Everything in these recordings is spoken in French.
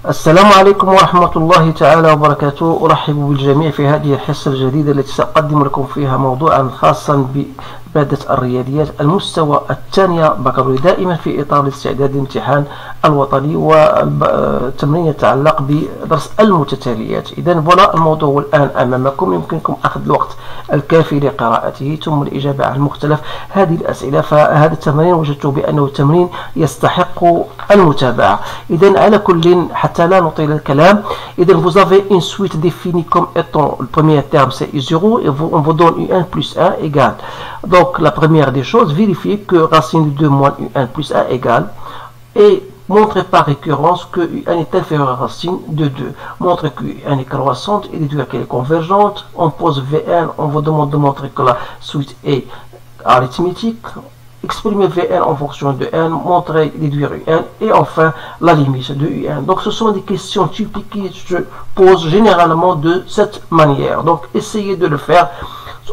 السلام عليكم ورحمة الله تعالى وبركاته. أرحب بالجميع في هذه الحصة الجديدة التي سأقدم لكم فيها موضوعا خاصا بمادة الرياضيات المستوى الثانية بكالوريا، دائما في إطار الاستعداد للامتحان الوطني والتمرين يتعلق بدرس المتتاليات. إذن فوالا الموضوع الآن أمامكم، يمكنكم أخذ الوقت الكافي لقراءته ثم الإجابة عن مختلف هذه الأسئلة. فهذا التمرين وجدت بأنه تمرين يستحق المتابعة. إذن على كل حتى لا نطيل الكلام. إذن vous avez une suite définie comme étant le premier terme c'est U0 et on vous donne U1 plus 1 égale. Donc la première des choses, vérifier que racine de 2 moins U1 plus 1 égale et montrer par récurrence que U1 est inférieur à racine de 2. Montrer que U1 est croissante et déduire qu'elle est convergente. On pose V1, on vous demande de montrer que la suite est arithmétique. Exprimer Vn en fonction de n, montrer, déduire Un, et enfin la limite de Un. Donc ce sont des questions typiques qui se posent généralement de cette manière. Donc essayez de le faire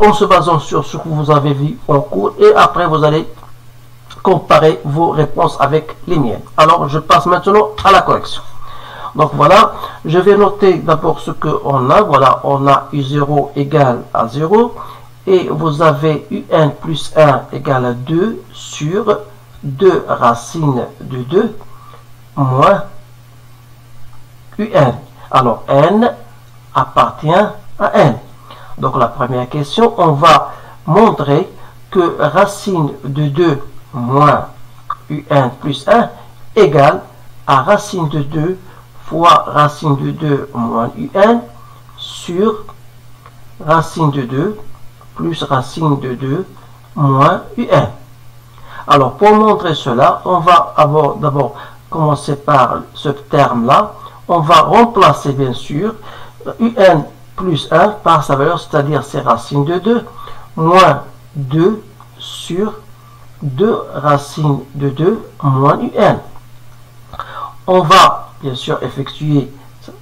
en se basant sur ce que vous avez vu en cours et après vous allez comparer vos réponses avec les miennes. Alors je passe maintenant à la correction. Donc voilà, je vais noter d'abord ce qu'on a. Voilà, on a U0 égale à 0. Et vous avez UN plus 1 égale à 2 sur 2 racines de 2 moins UN. Alors, N appartient à N. Donc, la première question, on va montrer que racine de 2 moins UN plus 1 égale à racine de 2 fois racine de 2 moins UN sur racine de 2 plus racine de 2 moins UN. Alors, pour montrer cela, on va d'abord commencer par ce terme-là. On va remplacer, bien sûr, UN plus 1 par sa valeur, c'est-à-dire c'est racine de 2, moins 2 sur 2 racines de 2 moins UN. On va, bien sûr, effectuer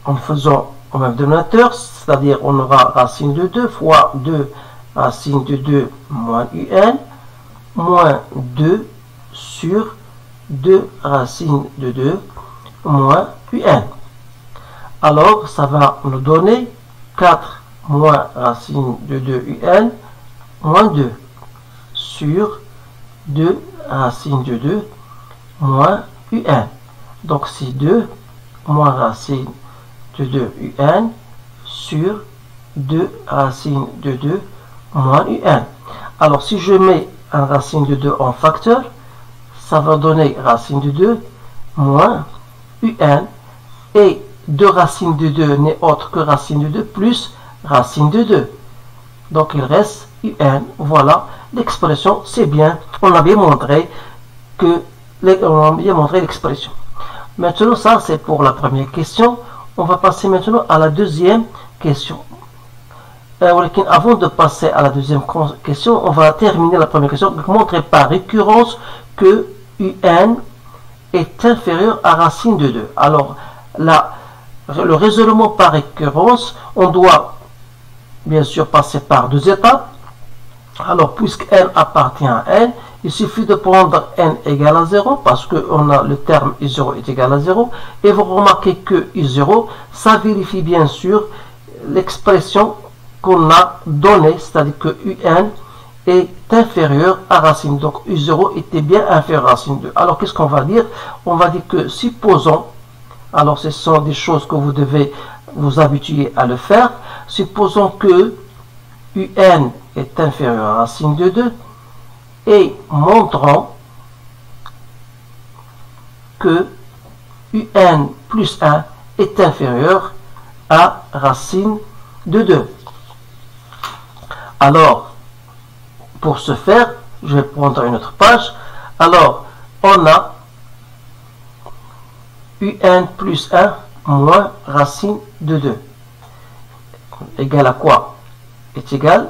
en faisant au même dénominateur, c'est-à-dire on aura racine de 2 fois 2 racine de 2 moins UN, moins 2 sur 2 racines de 2 moins UN. Alors, ça va nous donner 4 moins racine de 2 UN, moins 2 sur 2 racine de 2 moins UN. Donc, c'est 2 moins racine de 2 UN sur 2 racine de 2 moins UN. Alors, si je mets un racine de 2 en facteur, ça va donner racine de 2 moins UN. Et 2 racines de 2 n'est autre que racine de 2 plus racine de 2. Donc, il reste UN. Voilà, l'expression, c'est bien. On a bien montré l'expression. Maintenant, ça, c'est pour la première question. On va passer maintenant à la deuxième question. Avant de passer à la deuxième question, on va terminer la première question. Montrer par récurrence que UN est inférieur à racine de 2. Alors, le raisonnement par récurrence, on doit bien sûr passer par deux étapes. Alors, puisque N appartient à N, il suffit de prendre N égale à 0 parce qu'on a le terme I0 est égal à 0. Et vous remarquez que I0, ça vérifie bien sûr l'expression qu'on a donné, c'est-à-dire que UN est inférieur à racine. Donc U0 était bien inférieur à racine 2. Alors qu'est-ce qu'on va dire? On va dire que supposons, alors ce sont des choses que vous devez vous habituer à le faire, supposons que UN est inférieur à racine de 2 et montrons que UN plus 1 est inférieur à racine de 2. Alors, pour ce faire, je vais prendre une autre page. Alors, on a UN plus 1 moins racine de 2. Égal à quoi? Est égal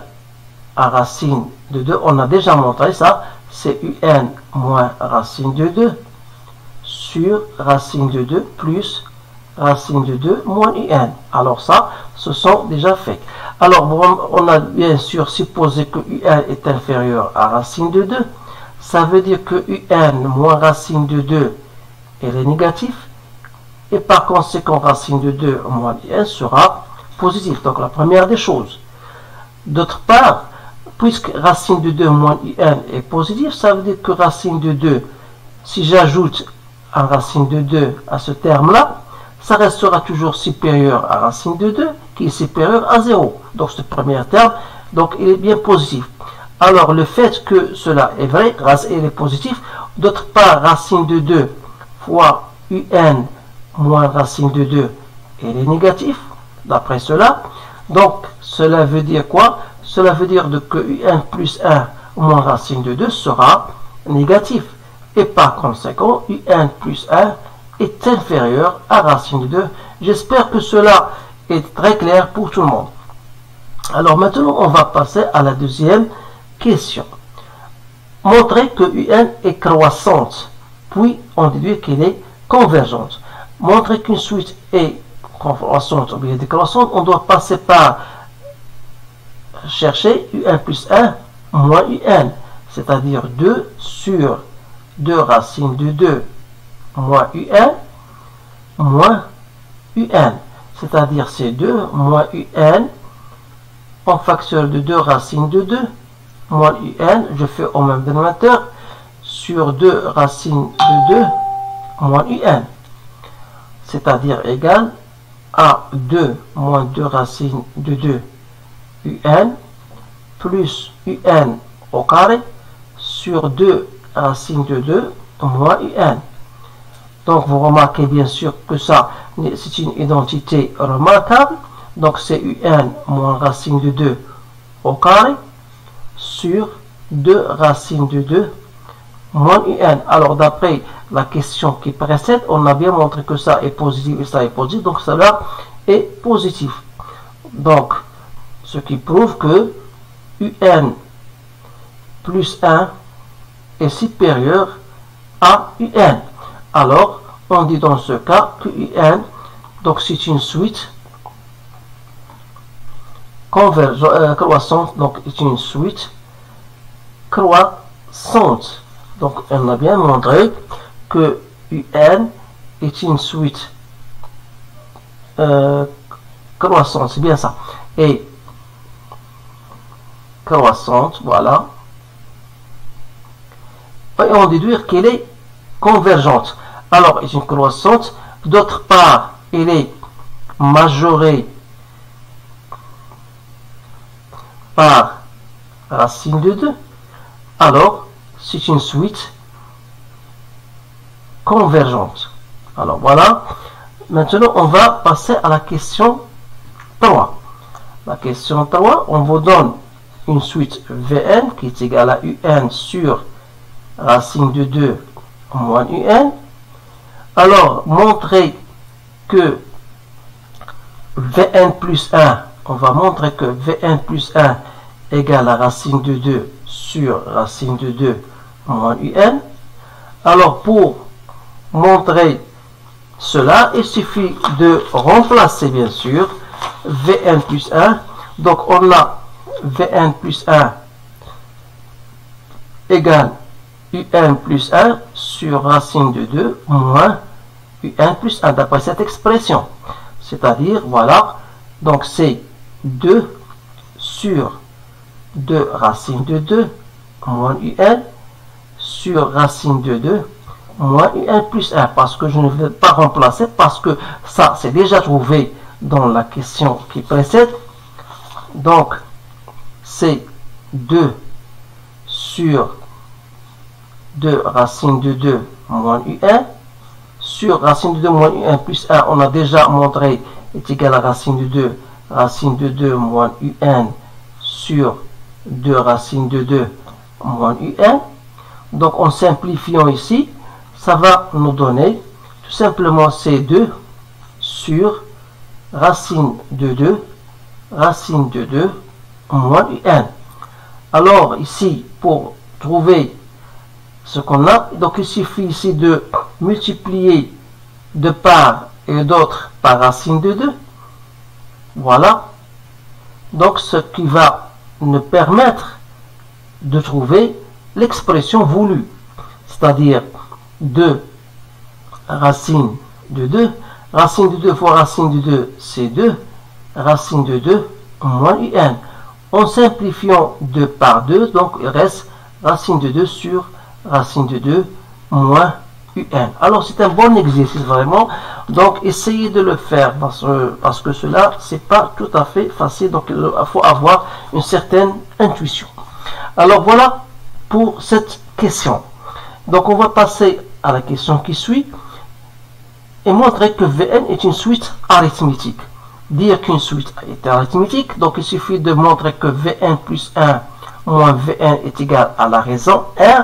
à racine de 2. On a déjà montré ça. C'est UN moins racine de 2 sur racine de 2 plus racine de 2 moins UN. Alors ça, ce sont déjà faits. Alors, on a bien sûr supposé que UN est inférieur à racine de 2. Ça veut dire que UN moins racine de 2, elle est négative. et par conséquent racine de 2 moins un sera positif. Donc la première des choses. D'autre part, puisque racine de 2 moins un est positif, ça veut dire que racine de 2, si j'ajoute un racine de 2 à ce terme-là, ça restera toujours supérieur à racine de 2, qui est supérieur à 0. Donc ce premier terme, donc il est bien positif. Alors le fait que cela est vrai, il est positif. D'autre part, racine de 2 fois un moins racine de 2, il est négatif, d'après cela. Donc cela veut dire quoi? Cela veut dire que un plus 1 moins racine de 2 sera négatif. Et par conséquent, un plus 1 est inférieur à racine de 2. J'espère que cela est très clair pour tout le monde. Alors maintenant, on va passer à la deuxième question. Montrer que un est croissante, puis on déduit qu'elle est convergente. Montrer qu'une suite est croissante ou bien décroissante, on doit passer par chercher un plus 1 moins un, c'est-à-dire 2 sur 2 racines de 2 moins un moins un, c'est-à-dire c'est 2 moins un en facteur de 2 racines de 2 moins un, je fais au même dénominateur, sur 2 racines de 2 moins un, c'est-à-dire égal à 2 moins 2 racines de 2 un plus un au carré sur 2 racines de 2 moins un. Donc vous remarquez bien sûr que ça, c'est une identité remarquable. Donc c'est un moins racine de 2 au carré sur 2 racines de 2 moins un. Alors d'après la question qui précède, on a bien montré que ça est positif et ça est positif. Donc cela est positif. Donc ce qui prouve que un plus 1 est supérieur à un. Alors, on dit dans ce cas que un, donc c'est une suite croissante, donc c'est une suite croissante. Donc, on a bien montré que un est une suite croissante, c'est bien ça. Et croissante, voilà. Et on déduit qu'elle est convergente. Alors, est une croissante. D'autre part, elle est majorée par racine de 2. Alors, c'est une suite convergente. Alors, voilà. Maintenant, on va passer à la question 3. La question 3, on vous donne une suite Vn qui est égale à un sur racine de 2 moins un. Alors, montrer que Vn plus 1, on va montrer que Vn plus 1 égale à racine de 2 sur racine de 2 moins un. Alors, pour montrer cela, il suffit de remplacer, bien sûr, Vn plus 1. Donc, on a Vn plus 1 égale un plus 1 sur racine de 2 moins un plus 1 d'après cette expression. C'est-à-dire, voilà, donc c'est 2 sur 2 racine de 2 moins un sur racine de 2 moins un plus 1. Parce que je ne vais pas remplacer, parce que ça, c'est déjà trouvé dans la question qui précède. Donc, c'est 2 sur 2 racine de 2 moins un sur racine de 2 moins un plus 1, on a déjà montré, est égal à racine de 2 moins un sur 2 racine de 2 moins un. Donc en simplifiant ici, ça va nous donner tout simplement C2 sur racine de 2 moins un. Alors ici, pour trouver ce qu'on a, donc il suffit ici de multiplier de part et d'autre par racine de 2. Voilà. Donc ce qui va nous permettre de trouver l'expression voulue, c'est-à-dire 2 racine de 2 Racine de 2 fois racine de 2, c'est 2. Racine de 2 moins un. En simplifiant 2 par 2, donc il reste racine de 2 sur racine de 2 moins un. Alors c'est un bon exercice vraiment. Donc essayez de le faire parce que cela, c'est pas tout à fait facile. Donc il faut avoir une certaine intuition. Alors voilà pour cette question. Donc on va passer à la question qui suit et montrer que Vn est une suite arithmétique. Dire qu'une suite est arithmétique, donc il suffit de montrer que Vn plus 1 moins Vn est égal à la raison R.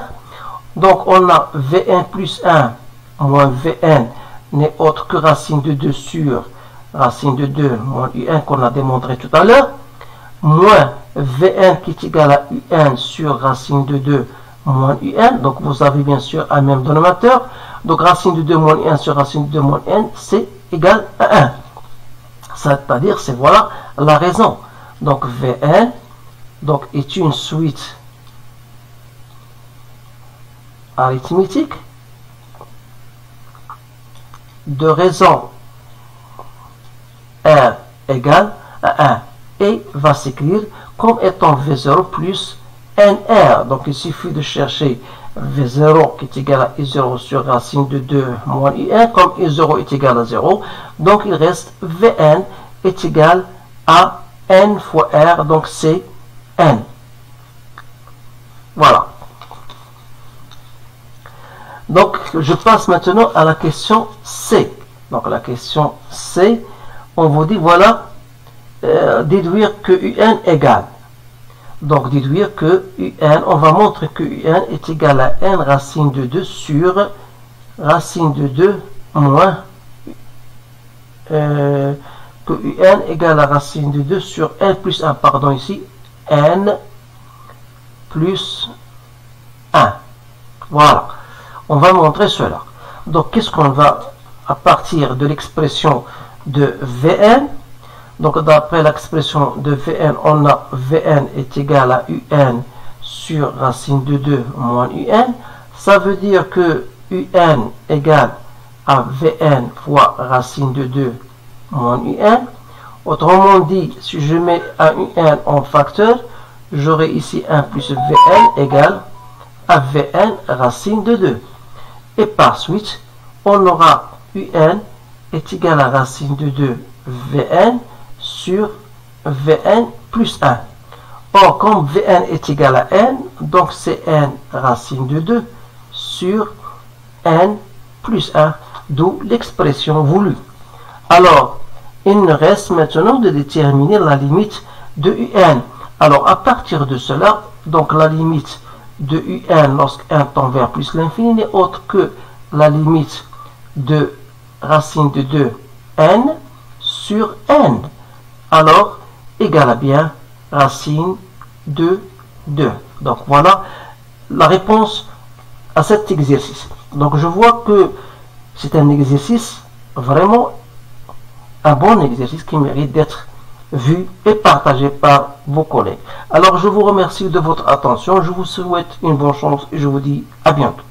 Donc on a Vn plus 1 moins Vn n'est autre que racine de 2 sur racine de 2 moins un qu'on a démontré tout à l'heure, moins Vn qui est égal à un sur racine de 2 moins un. Donc vous avez bien sûr un même dénominateur. Donc racine de 2 moins 1 sur racine de 2 moins 1, c'est égal à 1. C'est-à-dire, c'est voilà la raison. Donc Vn donc, est une suite arithmétique de raison R égale à 1 et va s'écrire comme étant V0 plus NR. Donc il suffit de chercher V0 qui est égal à I0 sur racine de 2 moins I1, comme I0 est égal à 0. Donc il reste Vn est égal à N fois R, donc c'est N. Voilà. Donc je passe maintenant à la question C. Donc la question C, on vous dit voilà, déduire que UN égale. Donc déduire que UN, on va montrer que UN est égal à N racine de 2 sur racine de 2 moins que UN égale à racine de 2 sur N plus 1, pardon ici, N plus 1. Voilà, on va montrer cela. Donc qu'est-ce qu'on va, à partir de l'expression de Vn, donc d'après l'expression de Vn, on a Vn est égal à Un sur racine de 2 moins Un. Ça veut dire que Un égale à Vn fois racine de 2 moins Un. Autrement dit, si je mets un en facteur, j'aurai ici 1 plus Vn égale à Vn racine de 2. Et par suite, on aura Un est égal à racine de 2 Vn sur Vn plus 1. Or, comme Vn est égal à n, donc c'est n racine de 2 sur n plus 1, d'où l'expression voulue. Alors, il nous reste maintenant de déterminer la limite de un. Alors, à partir de cela, donc la limite de un lorsque n tend vers plus l'infini n'est autre que la limite de racine de 2 n sur n. Alors, égal à bien racine de 2. Donc, voilà la réponse à cet exercice. Donc, je vois que c'est un exercice vraiment un bon exercice qui mérite d'être vu et partagé par vos collègues. Alors, je vous remercie de votre attention. Je vous souhaite une bonne chance et je vous dis à bientôt.